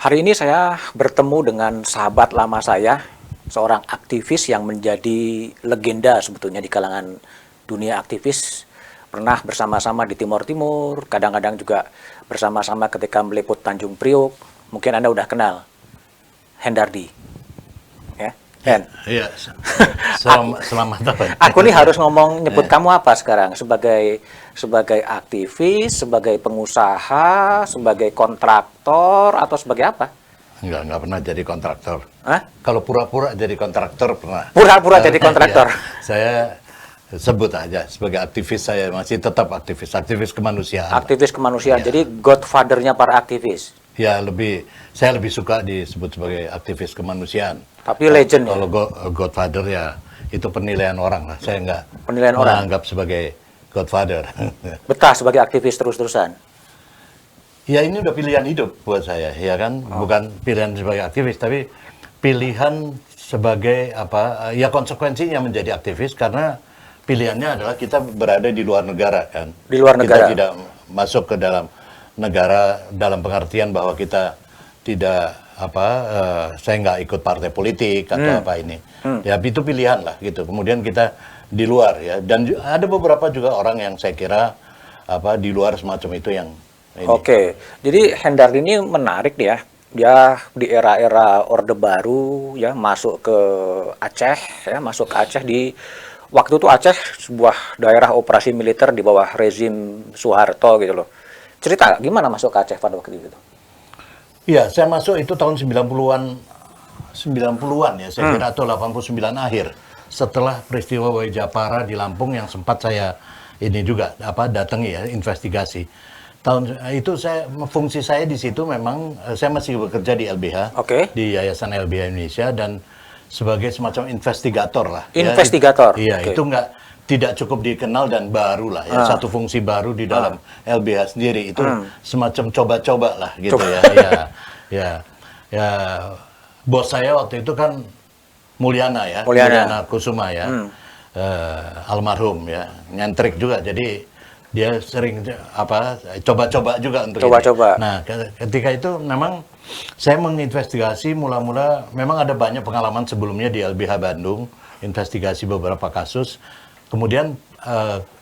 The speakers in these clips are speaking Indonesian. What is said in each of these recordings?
Hari ini saya bertemu dengan sahabat lama saya, seorang aktivis yang menjadi legenda sebetulnya di kalangan dunia aktivis. Pernah bersama-sama di Timor Timur, kadang-kadang juga bersama-sama ketika meliput Tanjung Priok. Mungkin Anda udah kenal, Hendardi. Ya, Hen. Iya, selamat tahun. Aku nih harus ngomong nyebut kamu apa sekarang? Sebagai aktivis, sebagai pengusaha, sebagai kontraktor, atau sebagai apa? Enggak pernah jadi kontraktor. Hah? Kalau pura-pura jadi kontraktor pernah. Pura-pura jadi kontraktor. Ya, saya sebut aja sebagai aktivis, saya masih tetap aktivis kemanusiaan. Aktivis kemanusiaan. Ya. Jadi godfather-nya para aktivis. Ya, saya lebih suka disebut sebagai aktivis kemanusiaan. Tapi legend ya? Kalau godfather ya itu penilaian orang lah. Saya enggak Penilaian orang. menganggap sebagai godfather. Betah sebagai aktivis terus-terusan. Ya ini udah pilihan hidup buat saya, ya kan? Bukan pilihan sebagai aktivis, tapi pilihan sebagai apa? Ya konsekuensinya menjadi aktivis karena pilihannya adalah kita berada di luar negara, kan? Di luar negara. Kita tidak masuk ke dalam negara dalam pengertian bahwa kita tidak apa? Saya nggak ikut partai politik atau apa ini. Ya itu pilihan lah, gitu. Kemudian kita di luar ya, dan ada beberapa juga orang yang saya kira apa di luar semacam itu yang ini. Oke, jadi Hendardi ini menarik ya. Dia di era-era Orde Baru ya masuk ke Aceh ya, masuk ke Aceh di waktu itu Aceh sebuah daerah operasi militer di bawah rezim Soeharto gitu loh. Cerita gimana masuk ke Aceh pada waktu itu? Iya, saya masuk itu tahun 90-an ya, saya kira atau 89 akhir. Setelah peristiwa Wajapara di Lampung yang sempat saya ini juga apa datangi ya, investigasi. Tahun itu fungsi saya di situ memang saya masih bekerja di LBH, di Yayasan LBH Indonesia dan sebagai semacam investigator lah. Investigator. Ya, iya, itu tidak cukup dikenal dan baru lah ya, satu fungsi baru di dalam LBH sendiri itu semacam coba-coba lah gitu ya. Ya, bos saya waktu itu kan Mulyana ya, Mulyana Kusuma ya, almarhum ya, nyentrik juga jadi. Dia sering apa coba-coba juga untuk coba-coba. Nah, ketika itu memang saya menginvestigasi mula-mula memang ada banyak pengalaman sebelumnya di LBH Bandung, investigasi beberapa kasus. Kemudian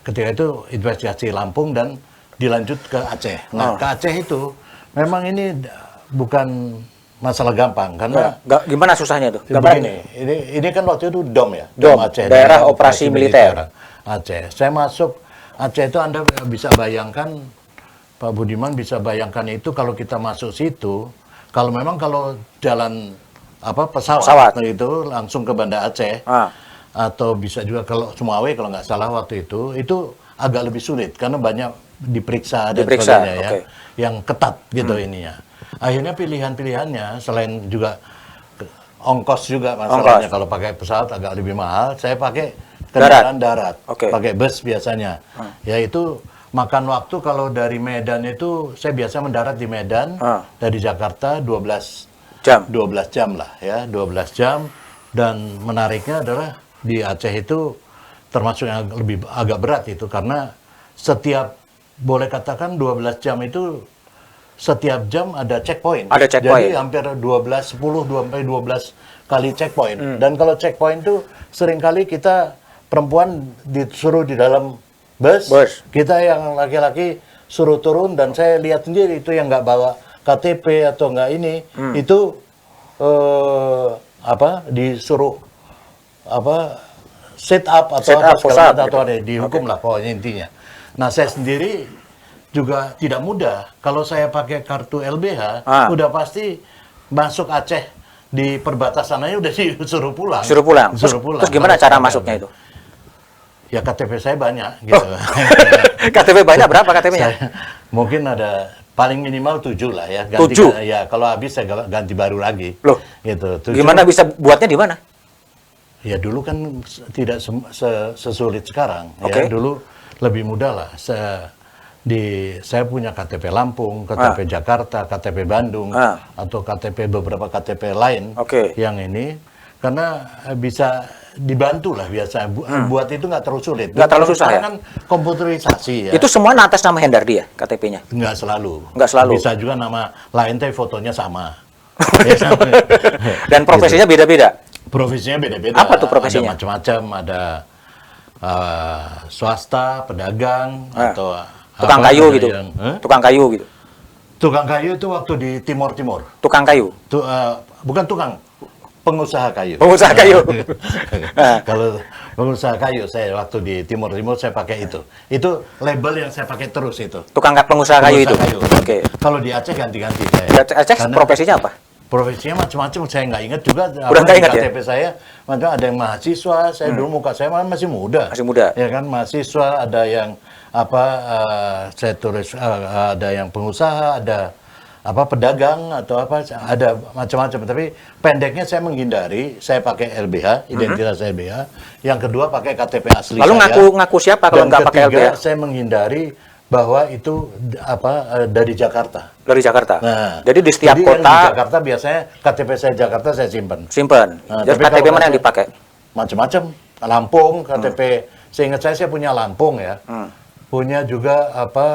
ketika itu investigasi Lampung dan dilanjut ke Aceh. Nah, ke Aceh itu memang ini bukan masalah gampang karena gimana susahnya tuh? Ini kan waktu itu DOM ya, DOM Aceh, daerah operasi militer Aceh. Saya masuk Aceh itu Anda bisa bayangkan, Pak Budiman bisa bayangkan itu kalau kita masuk situ, kalau jalan apa pesawat itu langsung ke Banda Aceh, atau bisa juga kalau Sumawe kalau nggak salah waktu itu agak lebih sulit karena banyak diperiksa dan sebagainya ya, yang ketat gitu ininya. Akhirnya pilihan-pilihannya selain juga ongkos juga masalahnya kalau pakai pesawat agak lebih mahal, saya pakai kendaraan darat, pakai bus biasanya. Yaitu makan waktu kalau dari Medan itu saya biasa mendarat di Medan dari Jakarta 12 jam lah ya, 12 jam dan menariknya adalah di Aceh itu termasuk yang agak berat itu karena boleh katakan 12 jam itu setiap jam ada checkpoint. Ada checkpoint. Jadi hampir 10 sampai 12 kali checkpoint. Dan kalau checkpoint itu seringkali kita perempuan disuruh di dalam bus, kita yang laki-laki suruh turun dan saya lihat sendiri itu yang nggak bawa KTP atau nggak ini, itu disuruh sit up atau segala macam atau ada dihukum lah pokoknya intinya. Nah saya sendiri juga tidak mudah kalau saya pakai kartu LBH, udah pasti masuk Aceh di perbatasan aja udah disuruh pulang. Terus gimana cara masuknya itu? Ya KTP saya banyak gitu. KTP banyak berapa KTP-nya? Mungkin ada paling minimal 7 lah ya. 7? Ya kalau habis saya ganti baru lagi. Loh, gitu. 7. Gimana bisa buatnya di mana? Ya dulu kan tidak sesulit sekarang. Ya dulu lebih mudah lah. Saya punya KTP Lampung, KTP Jakarta, KTP Bandung, atau beberapa KTP lain yang ini karena bisa dibantu lah biasa. Buat itu nggak terlalu sulit. Nggak terlalu susah ya? Kan komputerisasi ya. Itu semua atas nama Hendardi ya KTP-nya? Nggak selalu. Nggak selalu. Bisa juga nama lain tapi fotonya sama. Ya, sama. Dan profesinya beda-beda. Profesinya beda-beda. Apa tuh profesinya? Ada macam-macam, ada swasta, pedagang, Ah, atau tukang apa, kayu ada gitu. Hah? Tukang kayu gitu. Tukang kayu itu waktu di Timor Timur. Tukang kayu. Bukan tukang, pengusaha kayu. Pengusaha kayu. Kalau pengusaha kayu, saya waktu di Timor Timur saya pakai itu. Itu label yang saya pakai terus itu. Tukang pengusaha kayu itu. Pengusaha kayu. Oke. Kalau di Aceh ganti-ganti saya. Di Aceh Karena profesinya apa? profesinya macam-macam, saya nggak ingat juga. Udah nggak Di ingat ya? KTP saya, macam ada yang mahasiswa, saya dulu muka saya masih muda. Masih muda. Ya kan, mahasiswa, ada yang apa, saya tulis, ada yang pengusaha, ada apa pedagang atau apa, ada macam-macam. Tapi pendeknya saya menghindari, saya pakai LBH, identitas LBH. Yang kedua pakai KTP asli Lalu saya. ngaku siapa kalau Dan nggak pakai ketiga, LBH? saya menghindari bahwa itu apa dari Jakarta. Dari Jakarta. Nah, Jadi di setiap yang kota di Jakarta biasanya KTP saya Jakarta saya simpan. simpan. Nah, Jadi tapi KTP kalau mana yang dipakai? Macam-macam. Lampung, KTP. Seingat saya punya Lampung ya. Punya juga apa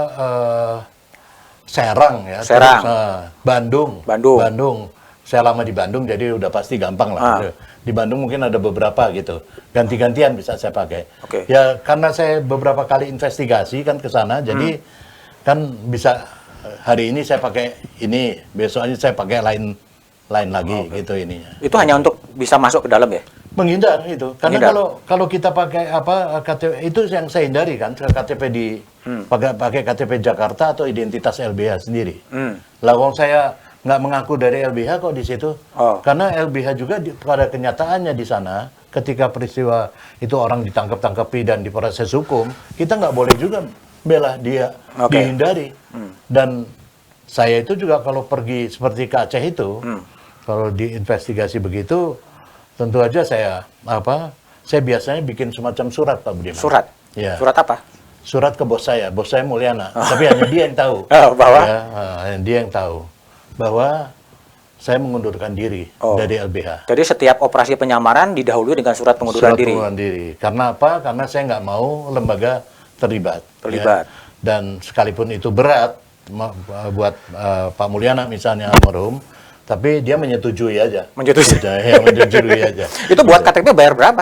Serang ya. Serang. Terus, Bandung. Bandung. Saya lama di Bandung jadi udah pasti gampang lah. Di Bandung mungkin ada beberapa gitu. Ganti-gantian bisa saya pakai. Oke. Ya karena saya beberapa kali investigasi kan ke sana, jadi kan bisa hari ini saya pakai ini, besoknya saya pakai lain lagi gitu ininya. Itu hanya untuk bisa masuk ke dalam ya? Menghindar itu. Karena Menghindar. kalau kita pakai apa KTP itu yang saya hindari kan, KTP di pakai KTP Jakarta atau identitas LBH sendiri. Lah wong saya nggak mengaku dari LBH kok di situ. Karena LBH juga pada kenyataannya di sana ketika peristiwa itu orang ditangkap-tangkapi dan diproses hukum, kita nggak boleh juga bela dia, dihindari. Dan saya itu juga kalau pergi seperti ke Aceh itu, kalau diinvestigasi begitu, tentu aja saya biasanya bikin semacam surat Pak Budiman. Surat? Ya. Surat apa? Surat ke bos saya Mulyana. Tapi hanya dia yang tahu. Bahwa? Ya, dia yang tahu bahwa saya mengundurkan diri dari LBH. Jadi setiap operasi penyamaran didahului dengan surat pengunduran diri. Pengunduran diri. Karena apa? Karena saya nggak mau lembaga terlibat. Ya. Dan sekalipun itu berat buat Pak Mulyana misalnya almarhum, tapi dia menyetujui aja. Menyetujui. Ya, menyetujui aja. Itu buat KTP bayar berapa?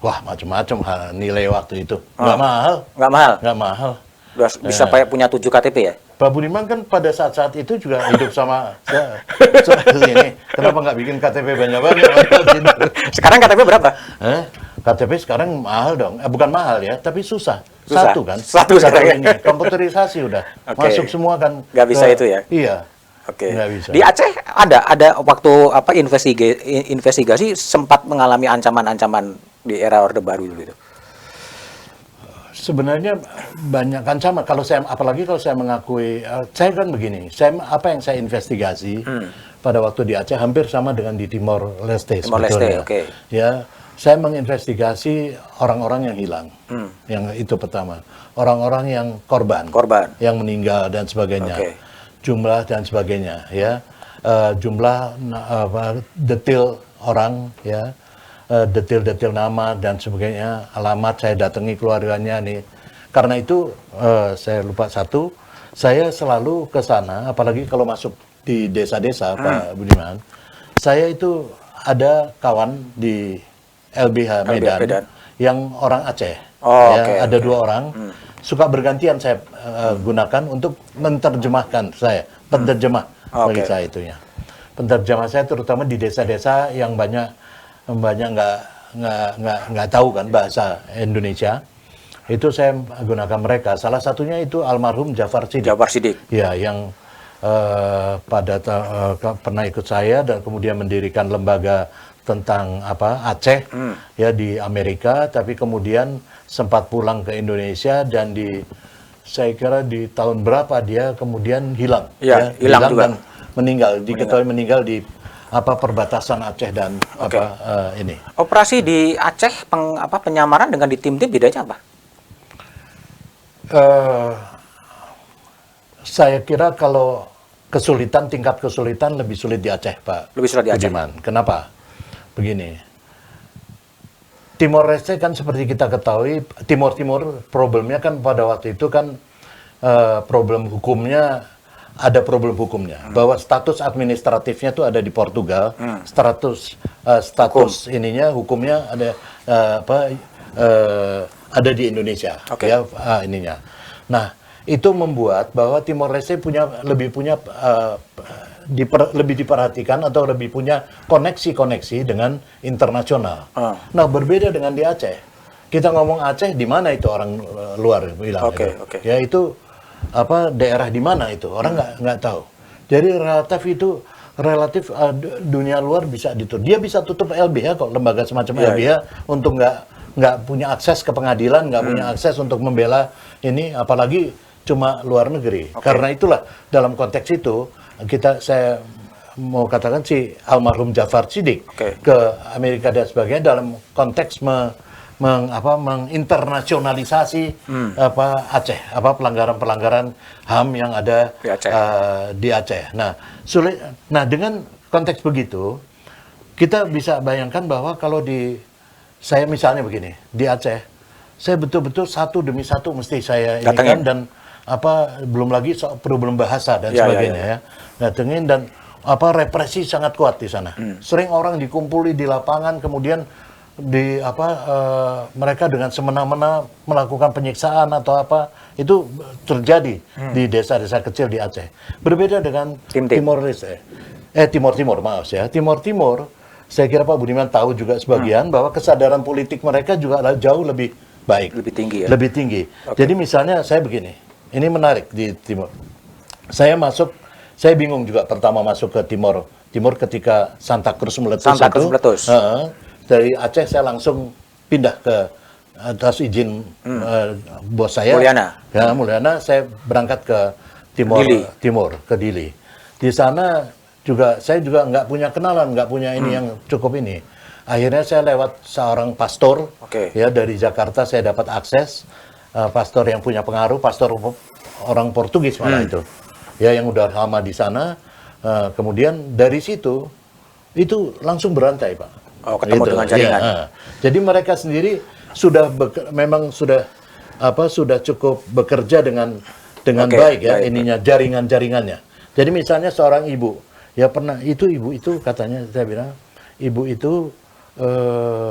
Wah, macam-macam nilai waktu itu. Nggak mahal. Nggak mahal? Nggak mahal. Bisa punya 7 KTP ya? Pak Budiman kan pada saat-saat itu juga hidup sama ini. Kenapa nggak bikin KTP banyak-banyak? Sekarang KTP berapa? KTP sekarang mahal dong. Bukan mahal ya, tapi susah. Susah? Satu kan. Satu sekarang. Ini. Komputerisasi udah. Masuk semua kan. Nggak bisa itu ya? Iya. Oke. Nggak bisa. Di Aceh ada waktu apa investigasi sempat mengalami ancaman-ancaman di era Orde Baru dulu itu. Sebenarnya banyak ancaman. Kalau saya, apalagi kalau saya mengakui, saya kan begini. Apa yang saya investigasi pada waktu di Aceh hampir sama dengan di Timor Leste. Timor Leste, oke. Ya, saya menginvestigasi orang-orang yang hilang. Yang itu pertama. Orang-orang yang korban, yang meninggal dan sebagainya. Jumlah dan sebagainya. Ya, jumlah detail orang. Ya. Detail-detail nama dan sebagainya, alamat saya datangi keluarganya nih. Karena itu saya lupa satu, saya selalu ke sana, apalagi kalau masuk di desa-desa Pak Budiman. Saya itu ada kawan di LBH Medan yang orang Aceh. Ada 2 orang, suka bergantian saya gunakan untuk menerjemahkan saya, penterjemah bagi saya itunya. Penterjemah saya terutama di desa-desa yang banyak nggak tahu kan bahasa Indonesia, itu saya gunakan mereka. Salah satunya itu almarhum Jafar Siddiq. Ya, yang pernah ikut saya dan kemudian mendirikan lembaga tentang Aceh ya di Amerika, tapi kemudian sempat pulang ke Indonesia dan saya kira di tahun berapa dia kemudian hilang. Hilang juga. Dan diketahui meninggal di perbatasan Aceh dan ini. Operasi di Aceh penyamaran dengan di tim-tim bedanya apa? Saya kira kalau tingkat kesulitan lebih sulit di Aceh, Pak. Lebih sulit di Aceh. Budiman. Kenapa? Begini. Timor Leste kan seperti kita ketahui, Timur problemnya kan pada waktu itu kan problem hukumnya ada problem hukumnya, bahwa status administratifnya itu ada di Portugal, status ininya hukumnya ada ada di Indonesia, ya ininya. Nah, itu membuat bahwa Timor Leste lebih diperhatikan atau lebih punya koneksi-koneksi dengan internasional. Nah, berbeda dengan di Aceh. Kita ngomong Aceh, di mana itu orang luar bilang ya itu daerah di mana itu orang nggak tahu. Jadi relatif dunia luar bisa ditutup. Dia bisa tutup LBH kok, lembaga semacam LBH untuk nggak punya akses ke pengadilan, nggak punya akses untuk membela ini, apalagi cuma luar negeri. Karena itulah dalam konteks itu saya mau katakan si almarhum Jafar Siddiq ke Amerika dan sebagainya dalam konteks menginternasionalisasi Aceh, pelanggaran-pelanggaran HAM yang ada di Aceh. Nah, dengan konteks begitu, kita bisa bayangkan bahwa kalau saya misalnya begini, di Aceh, saya betul-betul satu demi satu mesti saya inikan dan belum lagi problem bahasa dan sebagainya ya. Datengin dan represi sangat kuat di sana. Sering orang dikumpuli di lapangan, kemudian mereka dengan semena-mena melakukan penyiksaan atau itu terjadi di desa-desa kecil di Aceh. Berbeda dengan Timor Leste. Timor maaf ya. Timor, saya kira Pak Budiman tahu juga sebagian bahwa kesadaran politik mereka juga jauh lebih baik. Lebih tinggi ya? Lebih tinggi. Jadi misalnya saya begini, ini menarik di Timor. Saya bingung juga pertama masuk ke Timor ketika Santa Cruz meletus. Dari Aceh saya langsung pindah ke atas izin bos saya. Mulyana, saya berangkat ke Timor, ke Dili. Di sana saya juga nggak punya kenalan, nggak punya ini yang cukup ini. Akhirnya saya lewat seorang pastor, ya dari Jakarta saya dapat akses pastor yang punya pengaruh, pastor orang Portugis malah itu, ya yang udah lama di sana. Kemudian dari situ itu langsung berantai, Pak. Ketemu dengan jaringan. Jadi mereka sendiri memang sudah cukup bekerja dengan baik ya ininya jaringannya. Jadi misalnya seorang ibu ya pernah ibu itu katanya saya bilang ibu itu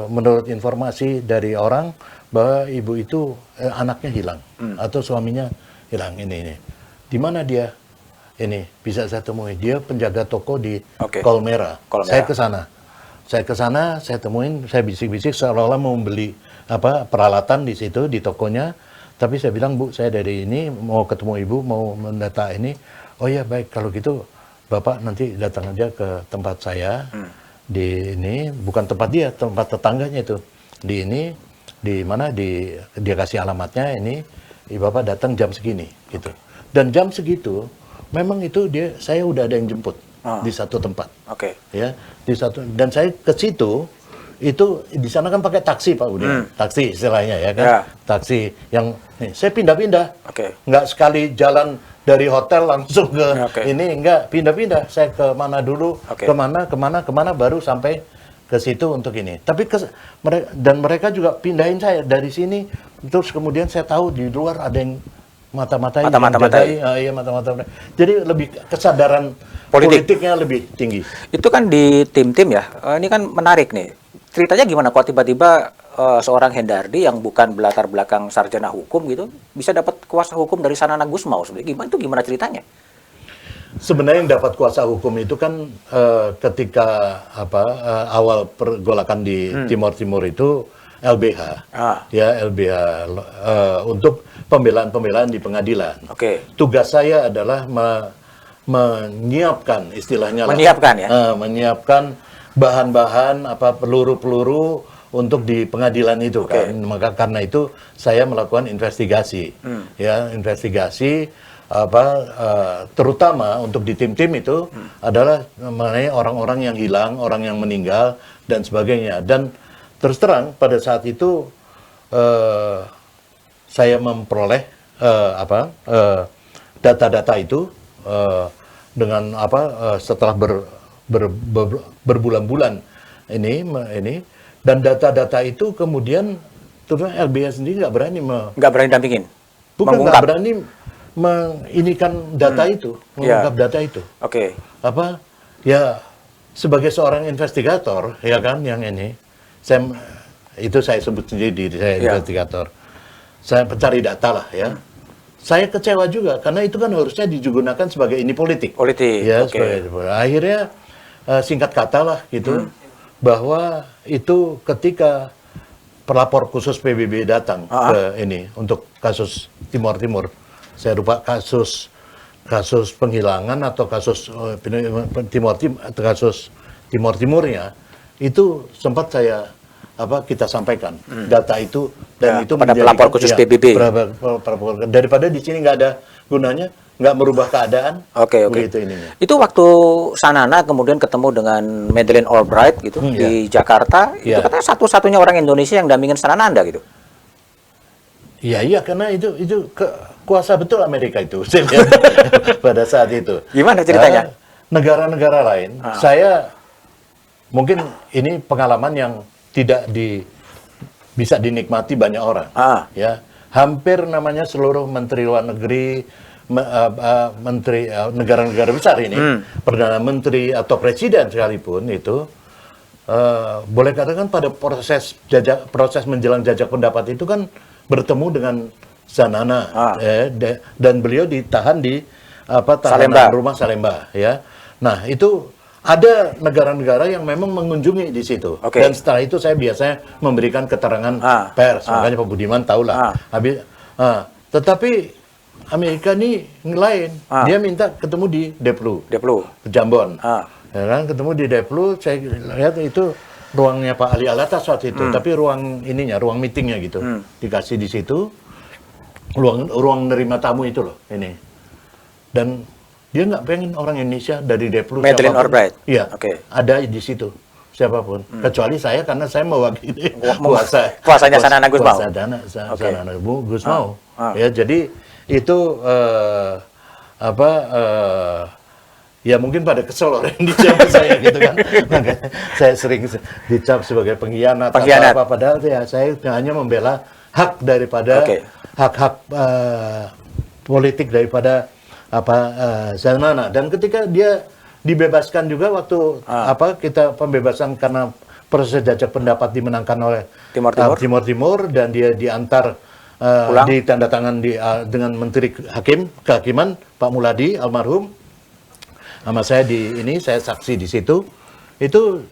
menurut informasi dari orang bahwa ibu itu anaknya hilang atau suaminya hilang ini. Di mana dia? Ini bisa saya temui. Dia penjaga toko di Kolmera. Saya ke sana, saya temuin, saya bisik-bisik seolah-olah mau beli peralatan di situ di tokonya. Tapi saya bilang, Bu, saya dari ini mau ketemu Ibu, mau mendata ini. Oh ya baik, kalau gitu Bapak nanti datang aja ke tempat saya. Di ini bukan tempat dia, tempat tetangganya itu. Di ini di mana dia kasih alamatnya ini. Bapak datang jam segini gitu. Dan jam segitu memang itu saya udah ada yang jemput. Di satu tempat, ya di satu, dan saya ke situ itu di sana kan pakai taksi Pak Budi, taksi istilahnya ya kan, taksi yang saya pindah-pindah, nggak sekali jalan dari hotel langsung ke ini, nggak pindah-pindah, saya ke mana dulu, kemana baru sampai ke situ untuk ini. Tapi mereka juga pindahin saya dari sini, terus kemudian saya tahu di luar ada yang mata-mata. Jadi lebih kesadaran politiknya lebih tinggi. Itu kan di tim-tim ya. Ini kan menarik nih. Ceritanya gimana kok tiba-tiba seorang Hendardi yang bukan berlatar belakang sarjana hukum gitu bisa dapat kuasa hukum dari Sanana Gusmao? Gimana ceritanya? Sebenarnya yang dapat kuasa hukum itu kan ketika awal pergolakan di Timor itu LBH, ya LBH untuk pembelaan-pembelaan di pengadilan. Tugas saya adalah menyiapkan istilahnya, menyiapkan bahan-bahan peluru-peluru untuk di pengadilan itu kan. Maka karena itu saya melakukan investigasi, ya investigasi terutama untuk di tim-tim itu adalah mengenai orang-orang yang hilang, orang yang meninggal dan sebagainya. Dan terus terang pada saat itu saya memperoleh data-data itu dengan setelah berbulan-bulan ini dan data-data itu kemudian terus LBH sendiri nggak berani dampingin, bukan nggak berani menginikan data itu, mengungkap data itu. Oke. Apa ya sebagai seorang investigator ya kan yang ini saya sebut sendiri diri saya investigator. Saya pencari data lah ya. Saya kecewa juga karena itu kan harusnya digunakan sebagai ini politik. Politik. Ya, Oke. akhirnya singkat kata lah gitu bahwa itu ketika pelapor khusus PBB datang ke ini untuk kasus Timor Timur. Saya lupa kasus penghilangan atau kasus kasus Timor Timurnya itu sempat kita sampaikan data itu dan itu pada pelapor khusus PBB. Daripada di sini nggak ada gunanya, nggak merubah keadaan. Oke. Begitu ininya. Itu waktu Sanana kemudian ketemu dengan Madeleine Albright gitu di Jakarta, itu katanya satu-satunya orang Indonesia yang dampingin Sanana Anda gitu. Iya karena itu kuasa betul Amerika itu saya lihat pada saat itu. Gimana ceritanya? Negara-negara lain, saya mungkin ini pengalaman yang tidak bisa dinikmati banyak orang. Ya, hampir namanya seluruh menteri luar negeri, menteri negara-negara besar ini, perdana menteri atau presiden sekalipun itu boleh katakan pada proses menjelang jajak pendapat itu kan bertemu dengan Sanana dan beliau ditahan di tahanan rumah Salemba ya. Nah, itu ada negara-negara yang memang mengunjungi di situ. Dan setelah itu saya biasanya memberikan keterangan pers, makanya Pak Budiman tahulah. Tetapi Amerika ini lain. Dia minta ketemu di Deplu. Jambon. Ya kan, ketemu di Deplu, saya lihat itu ruangnya Pak Ali Alatas waktu itu, tapi ruang meetingnya gitu. Dikasih di situ. Ruang nerima tamu itu loh ini. Dan dia nggak pengen orang Indonesia dari Deplu Madeleine Albright. Iya. Ada di situ siapapun. Kecuali saya karena saya mewakili kuasanya Sanana Gusmao. Sanana Gusmao. Ya, jadi itu ya mungkin pada kesel orang Indonesia sama saya gitu kan. Makanya saya sering dicap sebagai pengkhianat. Apa padahal ya saya hanya membela hak daripada hak-hak politik daripada Sanana. Dan ketika dia dibebaskan juga waktu kita pembebasan karena proses jajak pendapat dimenangkan oleh Timor Timur dan dia diantar ditandatangan dengan Menteri Kehakiman Pak Muladi almarhum. Sama saya saya saksi di situ. Itu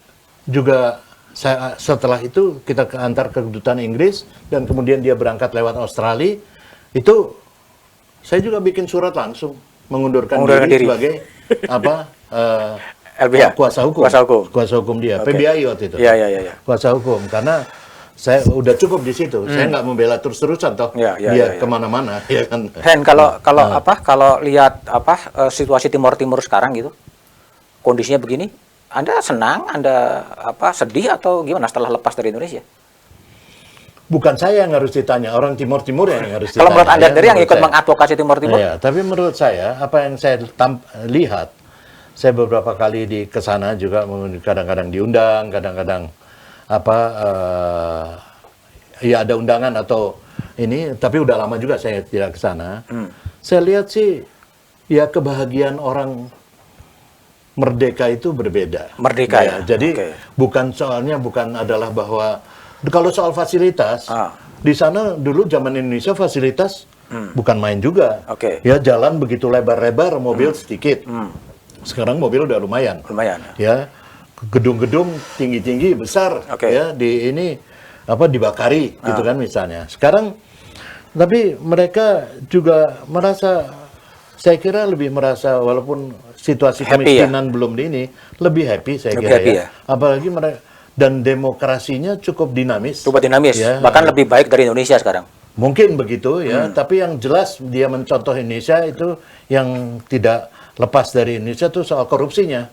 juga setelah itu kita antar ke kedutaan Inggris dan kemudian dia berangkat lewat Australia. Itu saya juga bikin surat langsung mengundurkan diri sebagai LBH kuasa hukum dia, PBI waktu itu. Iya. Kuasa hukum karena saya udah cukup di situ. Saya nggak membela terus-terusan toh. Dia kemana-mana ya kan. Hen, kalau lihat situasi Timor Timur sekarang gitu, kondisinya begini, Anda senang, Anda sedih atau gimana setelah lepas dari Indonesia? Bukan saya yang harus ditanya, orang Timor Timur yang harus ditanya. Kalau menurut Anda sendiri yang ikut mengadvokasi Timor Timur? Ya, tapi menurut saya apa yang saya lihat, saya beberapa kali ke sana juga kadang-kadang diundang, kadang-kadang ya ada undangan atau ini, tapi udah lama juga saya tidak ke sana. Saya lihat sih ya kebahagiaan orang merdeka itu berbeda. Merdeka ya. Jadi bukan adalah bahwa kalau soal fasilitas di sana dulu zaman Indonesia fasilitas bukan main juga. Ya jalan begitu lebar-lebar, mobil sedikit. Sekarang mobil udah lumayan. Ya. Gedung-gedung tinggi-tinggi besar ya dibakari gitu kan misalnya. Sekarang tapi mereka juga saya kira lebih merasa walaupun situasi kemiskinan belum lebih happy saya kira ya. Apalagi mereka dan demokrasinya cukup dinamis. Ya. Bahkan lebih baik dari Indonesia sekarang. Mungkin begitu ya, tapi yang jelas dia mencontoh Indonesia itu yang tidak lepas dari Indonesia tuh soal korupsinya.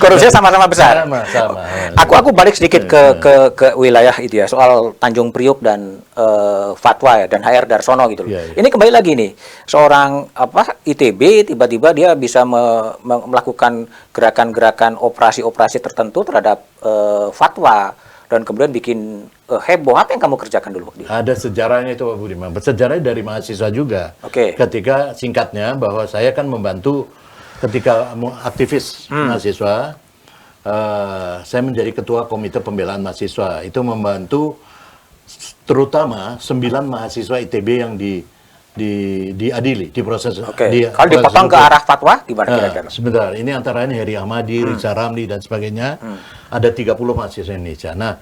Korupsinya sama-sama besar. Sama. Aku balik sedikit ke wilayah itu ya, soal Tanjung Priuk dan fatwa ya, dan HR Darsono gitu loh. Ini kembali lagi nih, seorang ITB tiba-tiba dia bisa melakukan gerakan-gerakan operasi-operasi tertentu terhadap fatwa dan kemudian bikin heboh. Apa yang kamu kerjakan dulu? Ada sejarahnya itu Pak Budiman. Sejarahnya dari mahasiswa juga. Oke. Ketika singkatnya bahwa saya kan membantu ketika aktivis mahasiswa, saya menjadi ketua komite pembelaan mahasiswa. Itu membantu terutama 9 mahasiswa ITB yang diadili di proses. Oke. Kalau dipotong ke arah fatwa, gimana kira-kira? Sebentar, ini antara lain Heri Ahmadi, Riza Ramli dan sebagainya. Ada 30 mahasiswa Indonesia. Nah,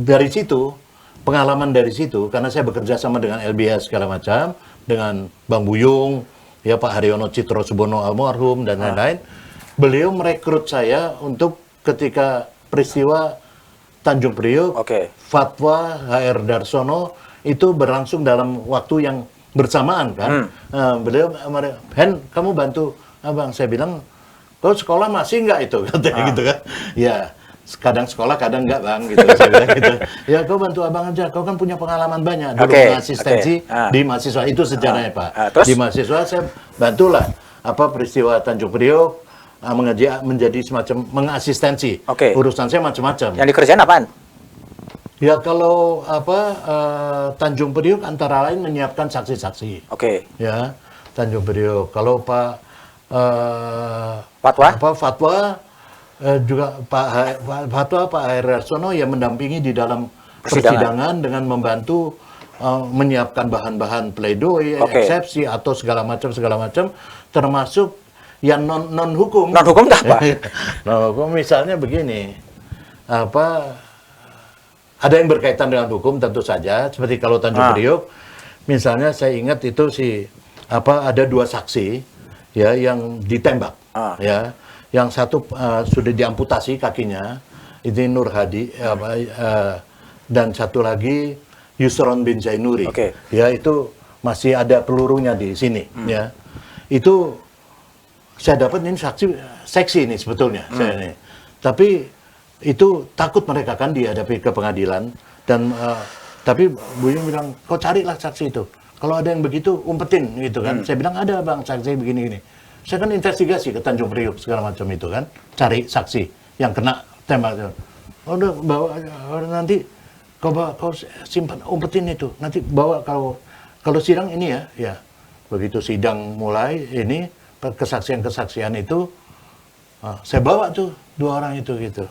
dari situ, pengalaman dari situ, karena saya bekerja sama dengan LBH segala macam, dengan Bang Buyung, ya Pak Haryono Citro Subono almarhum dan lain-lain, beliau merekrut saya untuk ketika peristiwa Tanjung Priok, fatwa HR Darsono itu berlangsung dalam waktu yang bersamaan kan. Beliau, Hen, kamu bantu abang. Saya bilang, kau sekolah masih nggak itu? Katanya gitu kan. Ya, kadang sekolah, kadang nggak bang. Gitu. Saya bilang gitu. Ya, kau bantu abang aja. Kau kan punya pengalaman banyak. Dulu asistensi di mahasiswa. Itu sejarahnya Pak. Di mahasiswa saya bantulah peristiwa Tanjung Priok menjadi semacam mengasistensi. Urusan saya macam-macam. Yang dikerjain apaan? Ya kalau Tanjung Priok antara lain menyiapkan saksi-saksi. Ya, Tanjung Priok. Kalau Pak fatwa juga Pak Hair Darsono yang mendampingi di dalam persidangan dengan membantu menyiapkan bahan-bahan pledoi, eksepsi atau segala macam termasuk yang non hukum. Non hukum apa? Non hukum misalnya begini. Ada yang berkaitan dengan hukum tentu saja, seperti kalau Tanjung Priok, misalnya saya ingat itu ada 2 saksi ya yang ditembak, ya, yang satu sudah diamputasi kakinya, ini Nur Hadi, dan satu lagi Yusron bin Zainuri, ya itu masih ada pelurunya di sini, ya, itu saya dapat ini seksi ini sebetulnya, saya ini, tapi itu takut mereka kan dihadapi ke pengadilan dan tapi Buyung bilang kau carilah saksi itu kalau ada yang begitu umpetin gitu kan. Saya bilang ada bang saksi begini saya kan investigasi ke Tanjung Priok segala macam itu kan, cari saksi yang kena tembak. Udah bawa nanti kau simpan umpetin itu nanti bawa kalau sidang ini ya begitu sidang mulai ini kesaksian itu saya bawa tuh 2 orang itu gitu.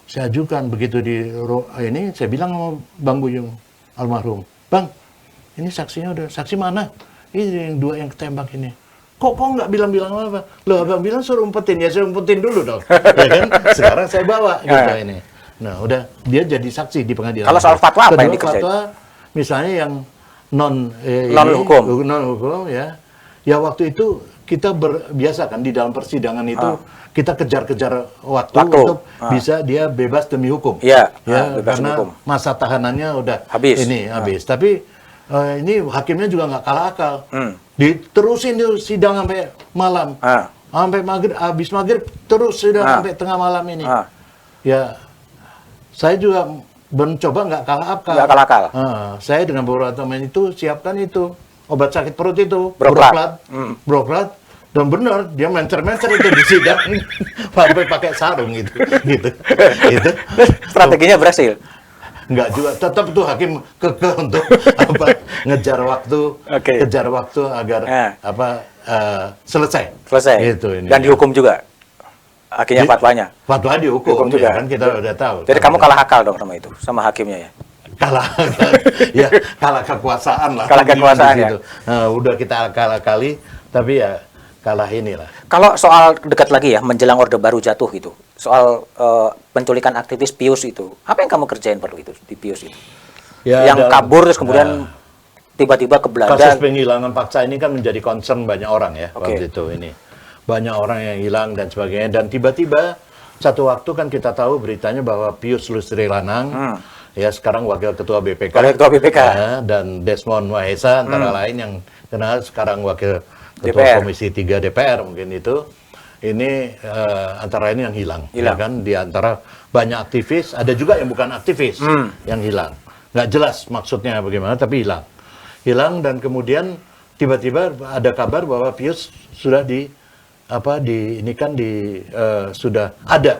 Saya ajukan begitu ini saya bilang sama Bang Buyung almarhum, Bang, ini saksinya udah, saksi mana? Ini yang 2 yang ketembak ini. Kok nggak bilang-bilang apa? Loh, Abang bilang suruh umpetin, ya saya umpetin dulu dong. Ya kan? Sekarang saya bawa gitu ini. Nah, udah dia jadi saksi di pengadilan. Kalau soal fatwa apa yang dikerjain? Fatwa misalnya yang non hukum ya. Ya waktu itu kita biasa kan di dalam persidangan itu kita kejar-kejar waktu untuk bisa dia bebas demi hukum. Ya, bebas karena hukum. Masa tahanannya udah habis. Tapi ini hakimnya juga nggak kalah akal. Diterusin tuh sidang sampai malam. Sampai habis maghrib terus sidang sampai tengah malam ini. Ya, saya juga mencoba nggak kalah akal. Saya dengan beberapa teman itu siapkan itu obat sakit perut itu, Broklat. Dan benar, dia mencer-mencer itu di sidang sampai pakai sarung gitu. Strateginya berhasil? Enggak juga, tetap tuh hakim kekeh untuk ngejar waktu agar selesai. Gitu, ini. Dan dihukum juga? Akhirnya fatwanya? Fatwa dihukum juga. Kan kita udah tahu. Jadi kamu kalah akal dong sama itu, sama hakimnya ya? Kalah kekuasaan lah. Kalah kekuasaan ya? Udah kita akal-akali, tapi ya kalah inilah. Kalau soal dekat lagi ya, menjelang Orde Baru jatuh gitu, soal penculikan aktivis Pius itu, apa yang kamu kerjain perlu itu di Pius itu? Ya, yang kabur terus kemudian tiba-tiba ke Belanda. Kasus penghilangan paksa ini kan menjadi concern banyak orang ya waktu itu ini. Banyak orang yang hilang dan sebagainya, dan tiba-tiba satu waktu kan kita tahu beritanya bahwa Pius Lustri Lanang ya sekarang wakil ketua BPK, ya, dan Desmond Mahesa antara lain yang kenal sekarang wakil ketua Komisi 3 DPR mungkin itu, ini antara lain yang hilang. Ya kan, di antara banyak aktivis, ada juga yang bukan aktivis yang hilang. Nggak jelas maksudnya bagaimana, tapi hilang dan kemudian tiba-tiba ada kabar bahwa Pius sudah ini kan sudah ada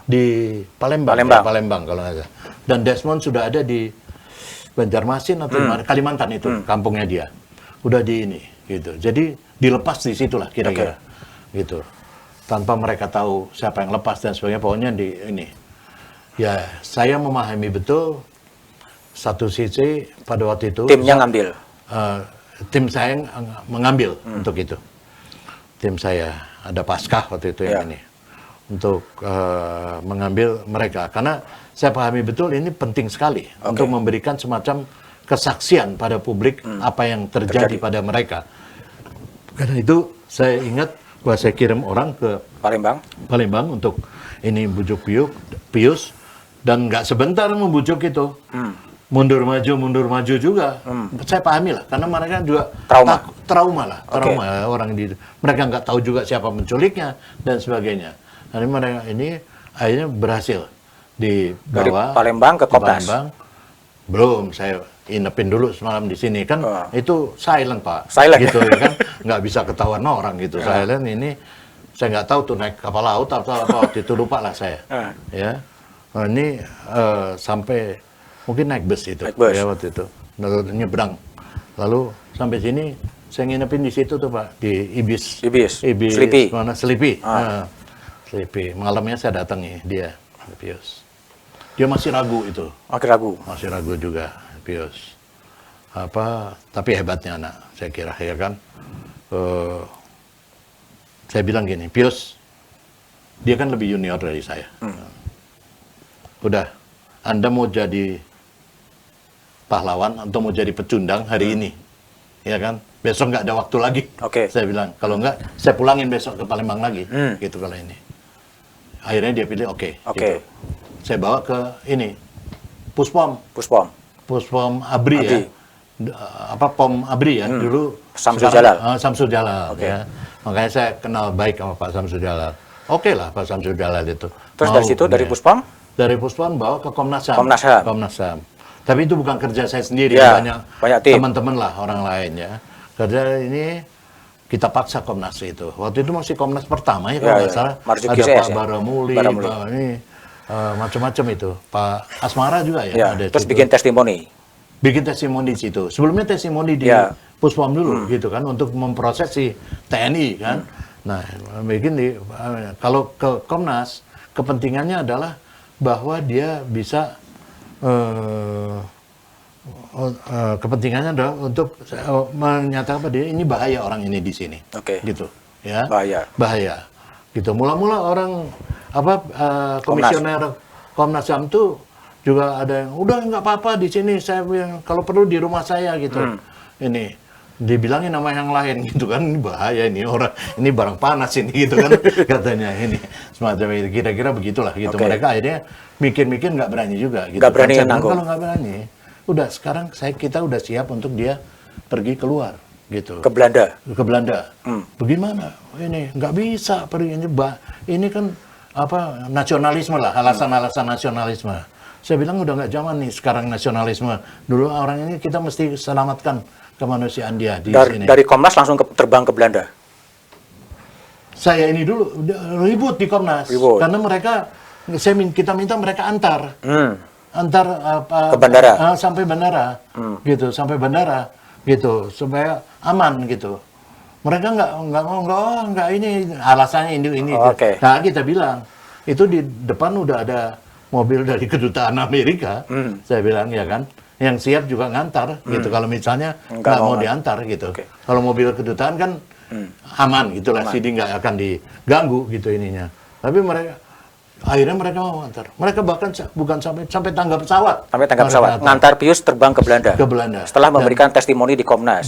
di Palembang, Palembang kalau nggak salah. Dan Desmond sudah ada di Banjarmasin atau di mana, Kalimantan itu kampungnya dia. Udah di ini gitu. Jadi dilepas di situlah kira-kira. Gitu. Tanpa mereka tahu siapa yang lepas dan sebagainya, pokoknya di ini. Ya, saya memahami betul satu sisi pada waktu itu timnya ngambil. Tim saya mengambil untuk itu. Tim saya ada Paskah waktu itu yang ini untuk mengambil mereka, karena saya pahami betul ini penting sekali untuk memberikan semacam kesaksian pada publik apa yang terjadi pada mereka. Karena itu saya ingat bahwa saya kirim orang ke Palembang untuk ini bujuk Pius, dan nggak sebentar membujuk itu. Mundur maju juga. Saya pahami lah, karena mereka juga trauma orang mereka nggak tahu juga siapa penculiknya dan sebagainya. Jadi mereka ini akhirnya berhasil dibawa dari Palembang ke Komnas. Belum, saya inepin dulu semalam di sini kan. Itu silent Pak, gitu ya kan, nggak bisa ketahuan orang gitu. Silent ini saya nggak tahu tuh naik kapal laut atau apa waktu itu, lupa lah saya. Ya, ini sampai mungkin naik bus itu, ya waktu itu, lalu nyebrang, lalu sampai sini saya nginepin di situ tuh Pak, di Ibis, Sleepy. mana Sleepy, Sleepy. Malamnya saya datangi dia, Pius. Dia masih ragu itu, masih ragu juga, Pius. Tapi hebatnya anak, saya kira ya kan. Saya bilang gini, Pius, dia kan lebih junior dari saya. Udah, Anda mau jadi pahlawan atau mau jadi pecundang hari ini, ya kan? Besok nggak ada waktu lagi. Saya bilang, kalau nggak, saya pulangin besok ke Palembang lagi, gitu kalau ini. Akhirnya dia pilih gitu. Saya bawa ke ini, Puspom Abri ya, Pom Abri ya, dulu Samsul Jalal. Ya. Makanya saya kenal baik sama Pak Samsul Jalal. Lah Pak Samsul Jalal itu. Terus dari situ, dari Puspom? Dari Puspom bawa ke Komnas HAM. Tapi itu bukan kerja saya sendiri, banyak teman-teman lah, orang lain ya. Kerja ini kita paksa Komnas itu. Waktu itu masih Komnas pertama ya, kalau nggak salah. Ada Pak Baramuli, ini macam-macam itu. Pak Asmara juga ya. Ada terus situ. Bikin testimoni di situ. Sebelumnya testimoni di Puspom dulu gitu kan, untuk memproses si TNI kan. Nah, kalau ke Komnas, kepentingannya adalah bahwa dia bisa kepentingannya adalah untuk menyatakan pada dia ini bahaya orang ini di sini, gitu ya, bahaya gitu. Mula-mula orang komisioner Komnas HAM tuh juga ada yang udah nggak apa-apa di sini, saya kalau perlu di rumah saya gitu. Ini dibilangin nama yang lain gitu kan, ini bahaya, ini orang, ini barang panas ini gitu kan katanya, ini semacam itu, kira-kira begitulah gitu. Mereka akhirnya mikir-mikir nggak berani juga gitu. Nggak berani nanggung. Kalau nggak berani, udah sekarang kita udah siap untuk dia pergi keluar gitu. Ke Belanda. Bagaimana? Ini nggak bisa pergi, ini kan nasionalisme lah, alasan-alasan nasionalisme. Saya bilang udah nggak zaman nih sekarang nasionalisme. Dulu orang ini kita mesti selamatkan kemanusiaan dia di sini. Dari Komnas langsung terbang ke Belanda. Saya ini dulu ribut di Komnas, karena kita minta mereka antar ke bandara, sampai bandara, gitu, supaya aman gitu. Mereka nggak ini alasannya ini. Nah, kita bilang itu di depan udah ada mobil dari kedutaan Amerika. Saya bilang ya kan, yang siap juga ngantar gitu. Kalau misalnya nggak mau diantar gitu. Kalau mobil kedutaan kan aman gitulah, jadi nggak akan diganggu gitu ininya. Tapi akhirnya mereka mau ngantar. Mereka bahkan bukan sampai tangga pesawat. Ngantar Pius terbang ke Belanda. Setelah memberikan testimoni di Komnas.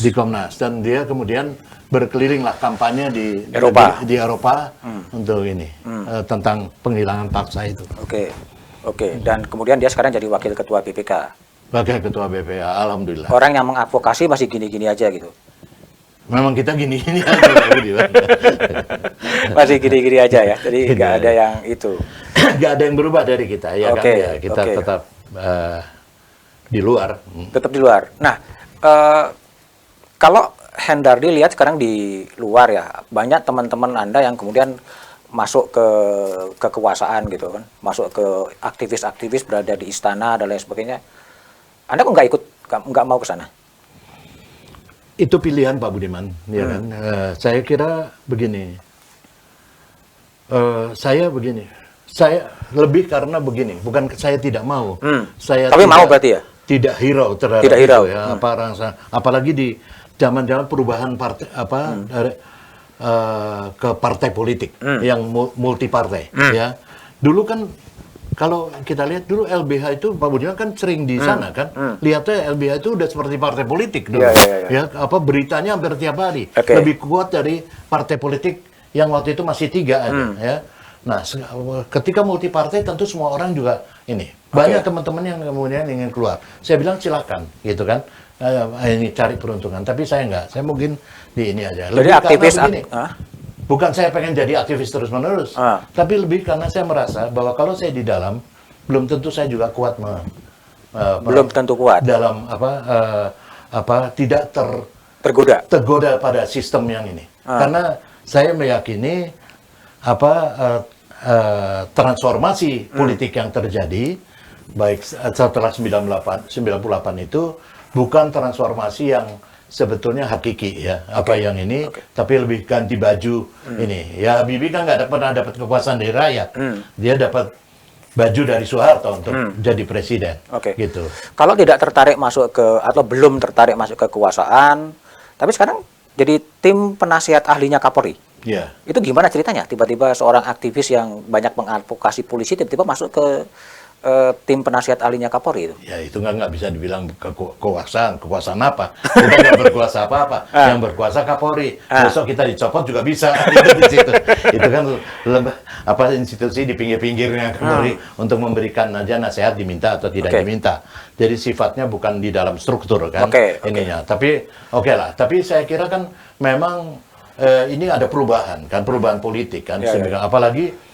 Dan dia kemudian berkeliling lah kampanye di Eropa untuk ini tentang penghilangan paksa itu. Dan kemudian dia sekarang jadi wakil ketua BPK. Alhamdulillah. Orang yang mengadvokasi masih gini-gini aja gitu. Memang kita gini-gini aja. Masih gini-gini aja ya. Jadi nggak ada yang itu. Nggak ada yang berubah dari kita ya kan. Ya, kita tetap di luar. Tetap di luar. Nah, kalau Hendardi lihat sekarang di luar ya, banyak teman-teman Anda yang kemudian masuk ke kekuasaan gitu kan, masuk ke aktivis-aktivis berada di istana dan lain sebagainya. Anda kok nggak ikut, nggak mau ke sana? Itu pilihan Pak Budiman, ya kan. Saya kira begini. Saya lebih karena begini, bukan saya tidak mau. Saya Tapi tidak, mau berarti ya? Tidak hirau terhadap Tidak hirau. itu ya. Apalagi di zaman-zaman perubahan partai ke partai politik yang multi partai ya. Dulu kan kalau kita lihat dulu LBH itu Pak Budiman kan sering di sana kan. Lihatnya LBH itu udah seperti partai politik dulu. Ya, apa beritanya hampir tiap hari. Lebih kuat dari partai politik yang waktu itu masih 3 aja ya. Nah, ketika multi partai tentu semua orang juga ini. Banyak teman-teman yang kemudian ingin keluar. Saya bilang silakan gitu kan. Ini cari peruntungan, tapi saya enggak. Saya mungkin di ini aja. Jadi aktivis begini, bukan saya pengen jadi aktivis terus-menerus, tapi lebih karena saya merasa bahwa kalau saya di dalam, belum tentu saya juga kuat belum tentu kuat dalam tidak tergoda pada sistem yang ini. Karena saya meyakini transformasi politik yang terjadi baik setelah 98 itu bukan transformasi yang sebetulnya hakiki ya, yang ini, tapi lebih ganti baju ini. Ya Habibie kan nggak pernah dapat kekuasaan dari rakyat, dia dapat baju dari Soeharto untuk jadi presiden. Gitu. Kalau tidak tertarik masuk ke atau belum tertarik masuk ke kekuasaan, tapi sekarang jadi tim penasihat ahlinya Kapolri. Itu gimana ceritanya? Tiba-tiba seorang aktivis yang banyak mengadvokasi polisi tiba-tiba masuk ke tim penasihat ahlinya Kapolri itu? Ya itu nggak bisa dibilang kekuasaan apa? Kita nggak berkuasa apa-apa. Yang berkuasa Kapolri. Besok kita dicopot juga bisa. Di situ. Itu kan institusi di pinggir-pinggirnya Kapolri untuk memberikan aja nasihat diminta atau tidak diminta. Jadi sifatnya bukan di dalam struktur kan ininya. Tapi lah. Tapi saya kira kan memang ini ada perubahan politik kan. Apalagi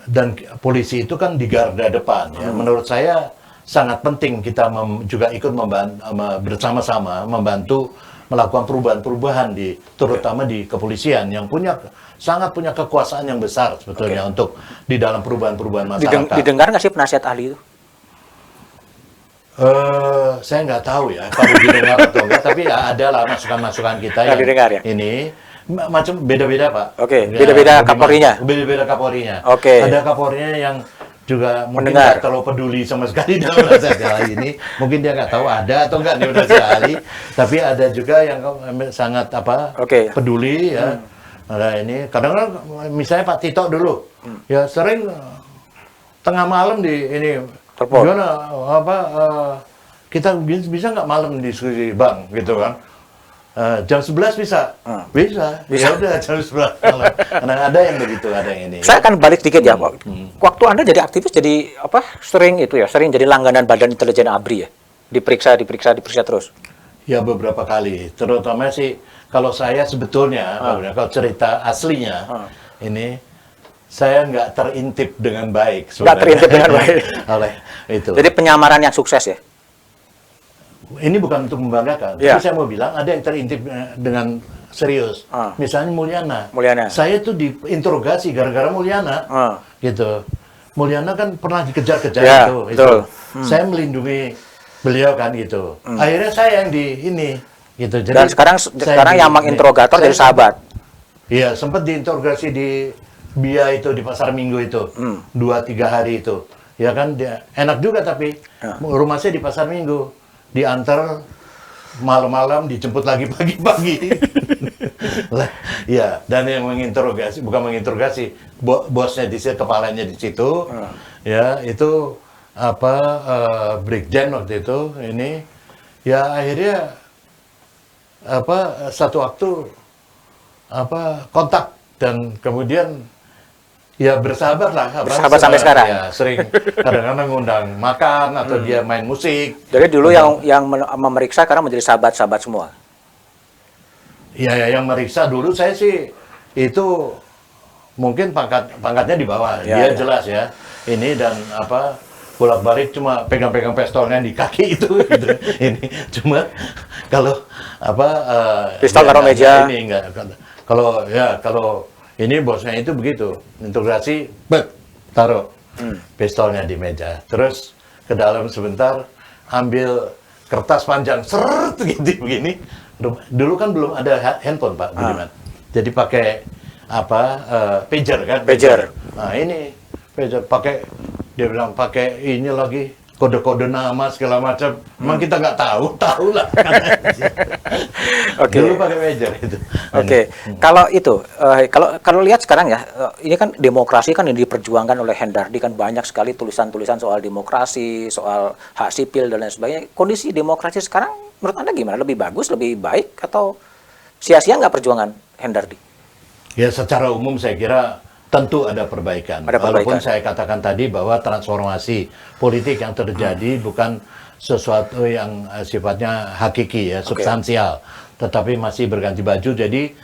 dan polisi itu kan di garda depan ya. Menurut saya sangat penting kita juga ikut bersama-sama membantu melakukan perubahan-perubahan terutama di kepolisian yang sangat punya kekuasaan yang besar sebetulnya untuk di dalam perubahan-perubahan masyarakat. Didengar nggak sih penasihat ahli itu? Saya nggak tahu ya kalau didengar atau enggak, tapi ya ada lah masukan-masukan kita yang didengar, ya? Ini macam beda-beda Pak. Beda-beda Kapolrinya. Beda-beda Kapolrinya. Ada Kapolrinya yang juga mungkin nggak terlalu peduli sama sekali dalam penasihat ahli ini. Mungkin dia nggak tahu ada atau enggak di penasihat ahli. Tapi ada juga yang sangat peduli ya. Nah ini kadang-kadang misalnya Pak Tito dulu ya sering tengah malam di ini. Gimana kita bisa nggak malam diskusi Bang gitu kan? Jam 11 bisa? Bisa. Ya udah jam 11 malam. Karena ada yang begitu, ada yang ini. Saya akan balik sedikit ya, Pak. Waktu Anda jadi aktivis jadi sering jadi langganan Badan Intelijen ABRI ya? Diperiksa terus. Ya beberapa kali. Terutama sih kalau saya sebetulnya kalau cerita aslinya ini saya nggak terintip dengan baik. Nggak terintip dengan baik. Oleh itu. Jadi penyamaran yang sukses ya? Ini bukan untuk membanggakan, tapi saya mau bilang ada yang terintip dengan serius. Misalnya Mulyana. Saya tuh diinterogasi gara-gara Mulyana. Gitu. Mulyana kan pernah dikejar-kejar itu. Saya melindungi beliau kan gitu. Akhirnya saya yang di ini. Gitu. Jadi, dan sekarang yang menginterogator jadi sahabat. Iya, sempat diinterogasi di Bia itu di Pasar Minggu itu 2-3 hari itu ya kan dia enak juga tapi rumah saya di Pasar Minggu diantar malam-malam dijemput lagi pagi-pagi ya dan yang bukan menginterogasi bosnya di situ kepalanya di situ ya itu Brigjen waktu itu ini ya akhirnya satu waktu kontak dan kemudian ya bersahabat sampai sekarang. Ya, sering kadang-kadang ngundang makan atau dia main musik. Jadi dulu yang memeriksa karena menjadi sahabat-sahabat semua. Iya, yang meriksa dulu saya sih itu mungkin pangkatnya di bawah. Dia jelas ya. Ini dan bolak-balik cuma pegang-pegang pistolnya di kaki itu gitu. Ini cuma kalau apa Pistol taruh meja. ini enggak. Kalau ini bosnya itu begitu, integrasi, taruh pistolnya di meja, terus ke dalam sebentar, ambil kertas panjang, seret gitu begini. Dulu kan belum ada handphone Pak Budiman, jadi pakai apa pager kan? Pager. Nah ini pager pakai, dia bilang pakai ini lagi kode-kode nama segala macam. Emang kita nggak tahu lah. Oke. Dulu pakai pager itu. Oke, kalau itu, kalau lihat sekarang ya, ini kan demokrasi kan yang diperjuangkan oleh Hendardi kan banyak sekali tulisan-tulisan soal demokrasi, soal hak sipil dan lain sebagainya. Kondisi demokrasi sekarang menurut Anda gimana? Lebih bagus, lebih baik, atau sia-sia nggak perjuangan Hendardi? Ya secara umum saya kira tentu ada perbaikan. Ada perbaikan. Walaupun saya katakan tadi bahwa transformasi politik yang terjadi bukan sesuatu yang sifatnya hakiki ya, substansial, tetapi masih berganti baju. Jadi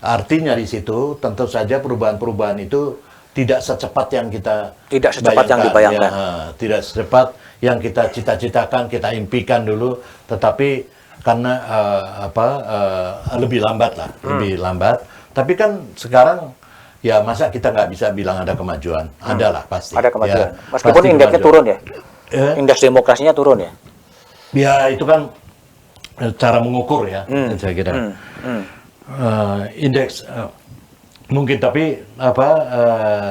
artinya di situ tentu saja perubahan-perubahan itu tidak secepat yang kita dibayangkan. Ya, tidak secepat yang kita cita-citakan, kita impikan dulu, tetapi karena lebih lambat lah, lebih lambat. Tapi kan sekarang ya masa kita nggak bisa bilang ada kemajuan, ada lah pasti. Ada kemajuan. Ya, Meskipun pasti indeksnya kemajuan. turun ya, indeks demokrasinya turun ya. Ya itu kan cara mengukur ya, saya kira. Indeks mungkin, tapi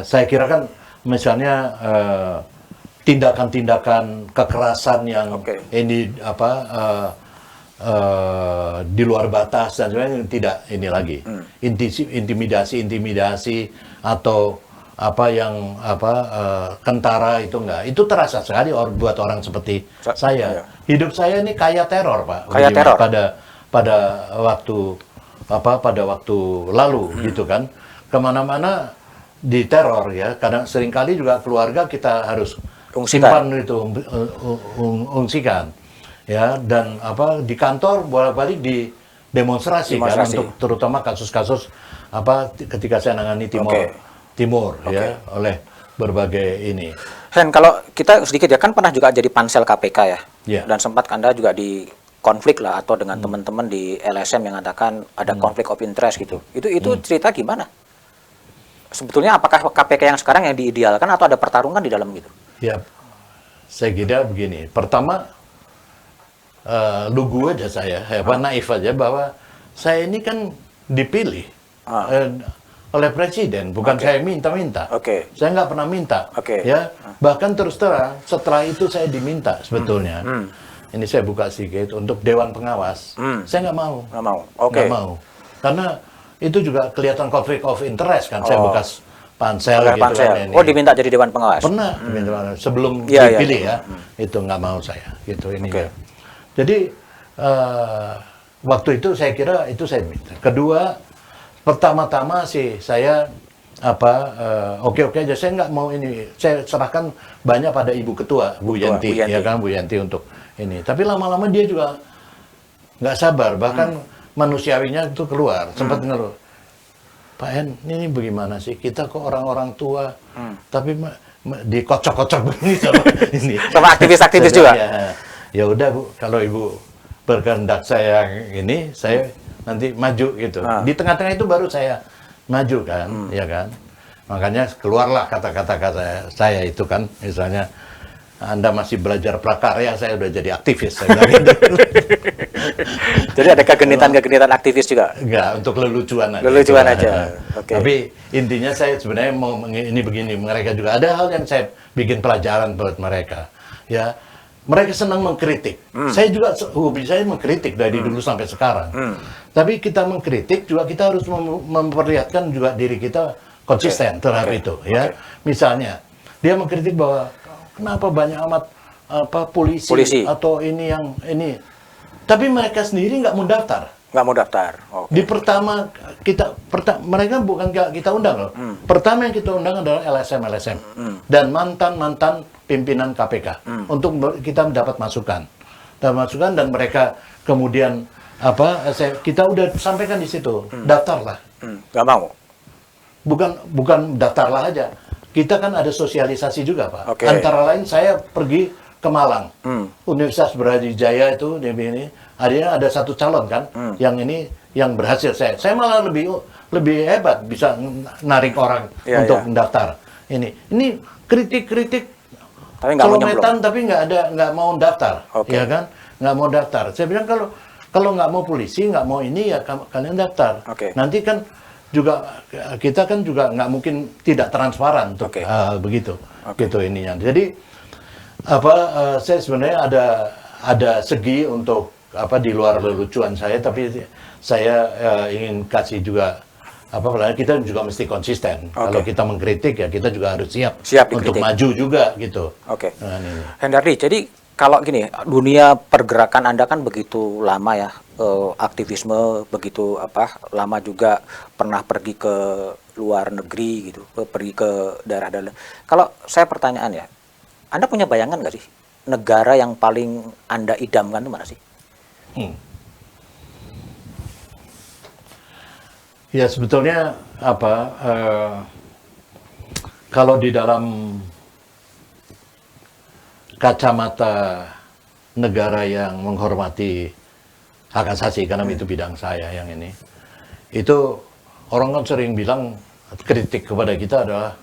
saya kira kan misalnya tindakan-tindakan kekerasan yang ini di luar batas dan sebagainya tidak ini lagi. Intimidasi atau kentara itu enggak. Itu terasa sekali buat orang seperti saya. Hidup saya ini kaya teror, Pak. Kaya teror. Pada waktu lalu gitu kan. Kemana-mana diteror ya. Kadang seringkali juga keluarga kita harus simpan itu, ungsikan. Ya, dan di kantor bolak-balik demonstrasi kan, untuk terutama kasus-kasus ketika saya nangani Timur ya, oleh berbagai ini. Hen, kalau kita sedikit ya, kan pernah juga jadi pansel KPK ya, dan sempat Anda juga di konflik lah atau dengan teman-teman di LSM yang mengatakan ada konflik of interest gitu. Itu cerita gimana? Sebetulnya apakah KPK yang sekarang yang diidealkan atau ada pertarungan di dalam gitu? Ya, saya kira begini. Pertama, lugu aja saya, naif aja bahwa saya ini kan dipilih oleh presiden, bukan saya minta-minta. Saya nggak pernah minta. Ya, bahkan terus terang setelah itu saya diminta sebetulnya. Ini saya buka sedikit untuk Dewan Pengawas. Saya nggak mau. Nggak mau. Karena itu juga kelihatan konflik of interest kan. Saya bekas pansel gitu kan. Oh, diminta jadi Dewan Pengawas? Pernah diminta sebelum dipilih ya. Itu nggak mau saya. Gitu ini. Jadi waktu itu saya kira itu saya minta. Kedua, pertama-tama sih saya oke-oke aja. Saya nggak mau ini. Saya serahkan banyak pada Ibu Ketua Bu Yanti, ya kan, Bu Yanti untuk ini. Tapi lama-lama dia juga nggak sabar. Bahkan manusiawinya itu keluar. Sempat ngeluh, Pak En, ini bagaimana sih? Kita kok orang-orang tua, tapi dikocok-kocok begini sama ini. Sama aktivis-aktivis juga. Ya udah Bu, kalau Ibu berkehendak saya ini, saya nanti maju gitu. Di tengah-tengah itu baru saya maju kan, ya kan. Makanya keluarlah kata-kata saya itu kan, misalnya Anda masih belajar prakarya, saya udah jadi aktivis. Saya bilang gitu. Jadi ada kegenitan aktivis juga? Enggak, untuk lelucuan aja. Lelucuan aja. Tapi intinya saya sebenarnya mau ini begini, mereka juga ada hal yang saya bikin pelajaran buat mereka. Ya. Mereka senang mengkritik. Saya juga hobi saya mengkritik dari dulu sampai sekarang. Tapi kita mengkritik juga kita harus memperlihatkan juga diri kita konsisten terhadap itu. Ya, misalnya dia mengkritik bahwa kenapa banyak amat polisi atau ini yang ini. Tapi mereka sendiri nggak mau daftar. Nggak mau daftar. Di pertama mereka bukan kita undang loh. Pertama yang kita undang adalah LSM dan mantan pimpinan KPK untuk kita mendapat masukan dan mereka kemudian kita udah sampaikan di situ, daftarlah. Nggak mau. Bukan daftarlah aja. kita kan ada sosialisasi juga, Pak. Oke. Antara lain saya pergi ke Malang, Universitas Brawijaya itu di ini, ada satu calon kan, yang ini yang berhasil saya malah lebih hebat bisa narik orang Iya, untuk iya. mendaftar. Ini kritik Tapi nggak mau nyemplung. celometan tapi nggak mau daftar, Oke. ya kan? Nggak mau daftar. Saya bilang kalau nggak mau polisi, nggak mau ini ya kalian daftar. Oke. Nanti kan juga kita kan juga nggak mungkin tidak transparan untuk Oke. begitu, Oke. gitu ininya. Jadi saya sebenarnya ada segi untuk di luar lelucuan saya, tapi saya ingin kasih juga kita juga mesti konsisten. Oke. Kalau kita mengkritik ya kita juga harus siap untuk dikritik. maju juga gitu. Oke. Nah, ini. Hendardi, jadi kalau gini, dunia pergerakan Anda kan begitu lama ya, aktivisme begitu lama juga pernah pergi ke luar negeri gitu, pergi ke daerah-daerah. Kalau saya pertanyaan ya, Anda punya bayangan nggak sih negara yang paling Anda idamkan itu mana sih? Ya sebetulnya kalau di dalam kacamata negara yang menghormati hak asasi, karena itu bidang saya yang ini, itu orang kan sering bilang kritik kepada kita adalah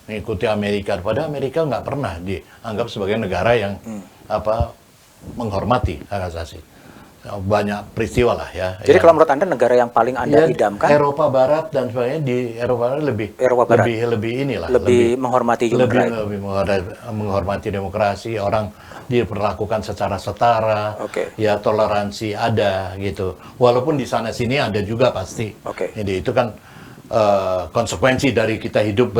mengikuti Amerika. Padahal Amerika nggak pernah dianggap sebagai negara yang menghormati hak asasi. Banyak peristiwa lah ya. Jadi kalau menurut Anda negara yang paling Anda idamkan? Eropa Barat dan sebagainya, di Eropa Barat lebih menghormati human right. lebih menghormati demokrasi, orang diperlakukan secara setara, ya toleransi ada gitu. Walaupun di sana sini ada juga pasti. Jadi itu kan konsekuensi dari kita hidup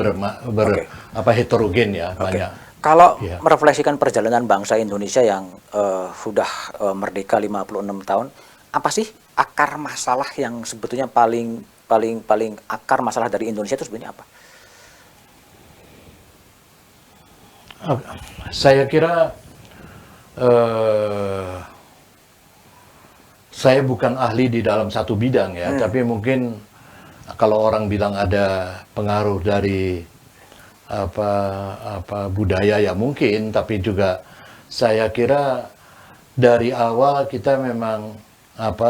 heterogen ya, banyak. Kalau merefleksikan perjalanan bangsa Indonesia yang sudah merdeka 56 tahun, apa sih akar masalah yang sebetulnya paling akar masalah dari Indonesia itu sebenarnya apa? Saya kira saya bukan ahli di dalam satu bidang ya, tapi mungkin kalau orang bilang ada pengaruh dari budaya ya mungkin, tapi juga saya kira dari awal kita memang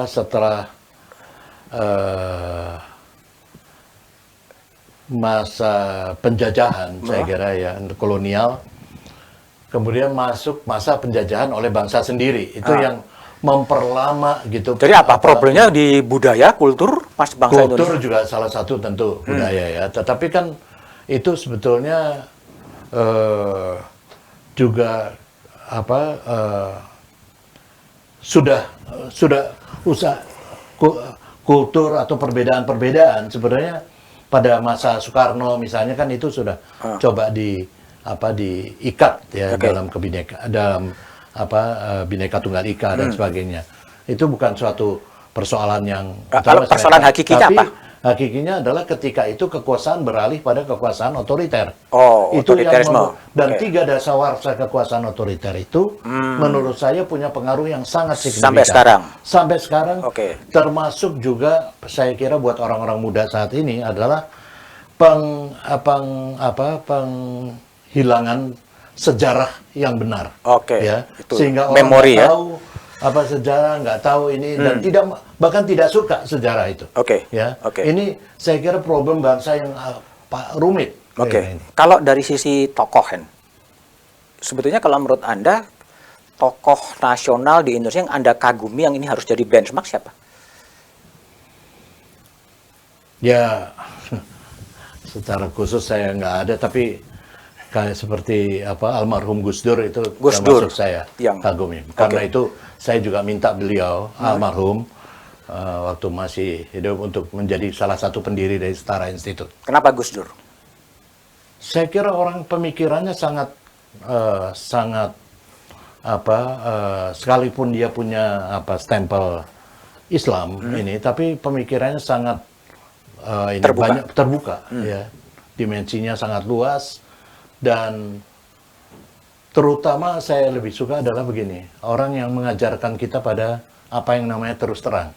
setelah masa penjajahan, saya kira ya kolonial, kemudian masuk masa penjajahan oleh bangsa sendiri, itu yang memperlama gitu. Jadi problemnya di budaya, kultur bangsa Indonesia? Kultur juga salah satu tentu budaya ya, tetapi kan itu sebetulnya juga sudah kultur atau perbedaan sebenarnya pada masa Soekarno misalnya kan itu sudah coba diikat ya dalam Bhinneka Tunggal Ika dan sebagainya. Itu bukan suatu persoalan yang kalau persoalan hakikinya apa? Hakikinya adalah ketika itu kekuasaan beralih pada kekuasaan otoriter. Itu yang dan 3 dasawarsa kekuasaan otoriter itu menurut saya punya pengaruh yang sangat Sampai signifikan. sekarang. Termasuk juga saya kira buat orang-orang muda saat ini adalah penghilangan sejarah yang benar. Ya. Sehingga orang memori ya. Tahu sejarah, nggak tahu ini dan bahkan tidak suka sejarah itu. Ini saya kira problem bangsa yang rumit. Kalau dari sisi tokoh, sebetulnya kalau menurut Anda tokoh nasional di Indonesia yang Anda kagumi yang ini harus jadi benchmark siapa? Ya, secara khusus saya nggak ada, tapi kayak seperti almarhum Gus Dur itu termasuk saya kagumi. Karena itu saya juga minta beliau almarhum waktu masih hidup untuk menjadi salah satu pendiri dari Setara Institute. Kenapa Gus Dur? Saya kira orang pemikirannya sangat sekalipun dia punya stempel Islam ini, tapi pemikirannya sangat terbuka ya. Dimensinya sangat luas. Dan terutama saya lebih suka adalah begini, orang yang mengajarkan kita pada apa yang namanya terus terang.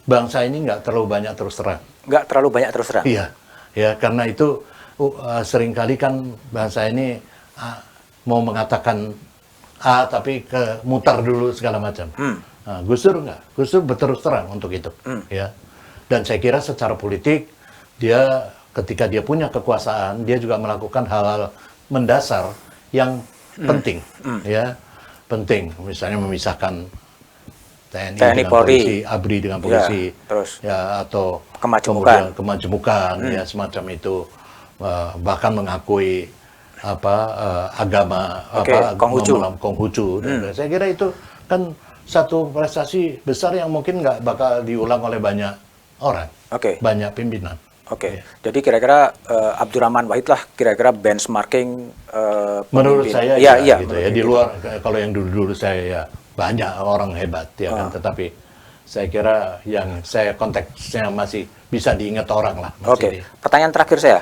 Bangsa ini nggak terlalu banyak terus terang. Nggak terlalu banyak terus terang? Iya, ya karena itu seringkali kan bahasa ini mau mengatakan A tapi mutar dulu segala macam. Nah, Gus Dur enggak. Gus Dur berterus terang untuk itu. Ya. Dan saya kira secara politik dia ketika dia punya kekuasaan dia juga melakukan hal-hal mendasar yang penting, ya penting. Misalnya memisahkan TNI dengan Polri, polisi, ABRI dengan polisi, ya, terus ya atau kemajemukan, ya semacam itu. Bahkan mengakui agama Konghucu. Saya kira itu kan satu prestasi besar yang mungkin nggak bakal diulang oleh banyak orang, banyak pimpinan. Ya. Jadi kira-kira Abdurrahman Wahid lah kira-kira benchmarking menurut saya gitu ya. Di luar kalau yang dulu saya ya banyak orang hebat ya kan, tetapi saya kira yang saya konteksnya masih bisa diingat orang lah. Pertanyaan terakhir saya,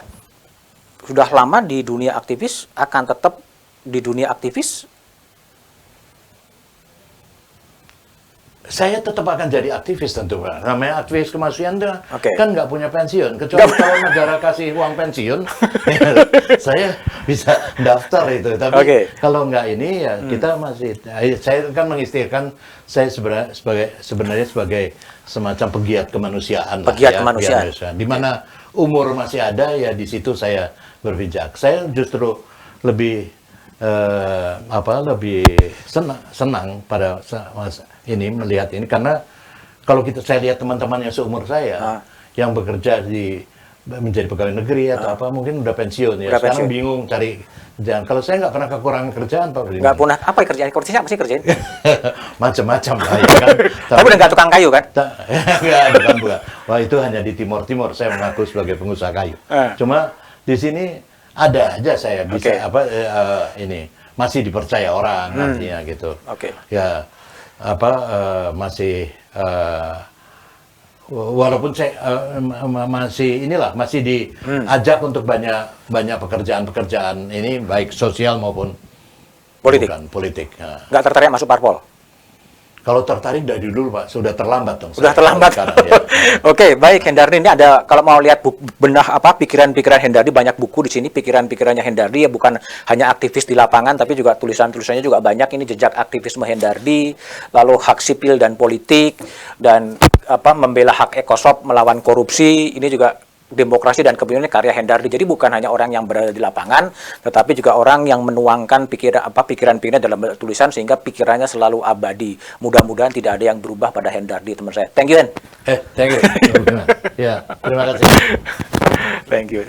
sudah lama di dunia aktivis, akan tetap di dunia aktivis? Saya tetap akan jadi aktivis tentu Pak. Namanya aktivis kemanusiaan kan nggak punya pensiun. Kecuali kalau negara kasih uang pensiun, saya bisa daftar itu. Tapi kalau nggak ini ya kita masih. Saya kan mengistilahkan saya sebenarnya sebagai semacam pegiat kemanusiaan. Kemanusiaan. Di mana umur masih ada ya di situ saya berpijak. Saya justru lebih lebih senang pada ini melihat ini karena kalau saya lihat teman-teman yang seumur saya yang bekerja menjadi pegawai negeri atau mungkin udah pensiun ya sekarang bingung cari kerjaan. Kalau saya nggak pernah kekurangan kerjaan Pak Budi. Nggak pernah. Apa kerjaan? Kerjanya apa sih kerjain? Macam-macam lah ya kan. Tapi udah nggak tukang kayu kan? Bukan. Wah itu hanya di Timur saya mengaku sebagai pengusaha kayu. Cuma di sini ada aja saya bisa ini masih dipercaya orang artinya gitu. Ya masih walaupun saya masih diajak untuk banyak pekerjaan ini baik sosial maupun politik. Nggak tertarik masuk parpol? Kalau tertarik dari dulu Pak, sudah terlambat dong. Sudah terlambat. Sekarang, ya. Oke, baik Hendardi, ini ada kalau mau lihat pikiran-pikiran Hendardi, banyak buku di sini pikiran-pikirannya Hendardi ya, bukan hanya aktivis di lapangan tapi juga tulisan-tulisannya juga banyak. Ini jejak aktivisme Hendardi, lalu hak sipil dan politik dan membela hak ekosop melawan korupsi. Ini juga demokrasi dan kepemimpinan karya Hendardi. Jadi bukan hanya orang yang berada di lapangan, tetapi juga orang yang menuangkan pikiran-pikirannya dalam tulisan sehingga pikirannya selalu abadi. Mudah-mudahan tidak ada yang berubah pada Hendardi, teman saya. Thank you, Hen. Thank you. Ya, terima kasih. Thank you.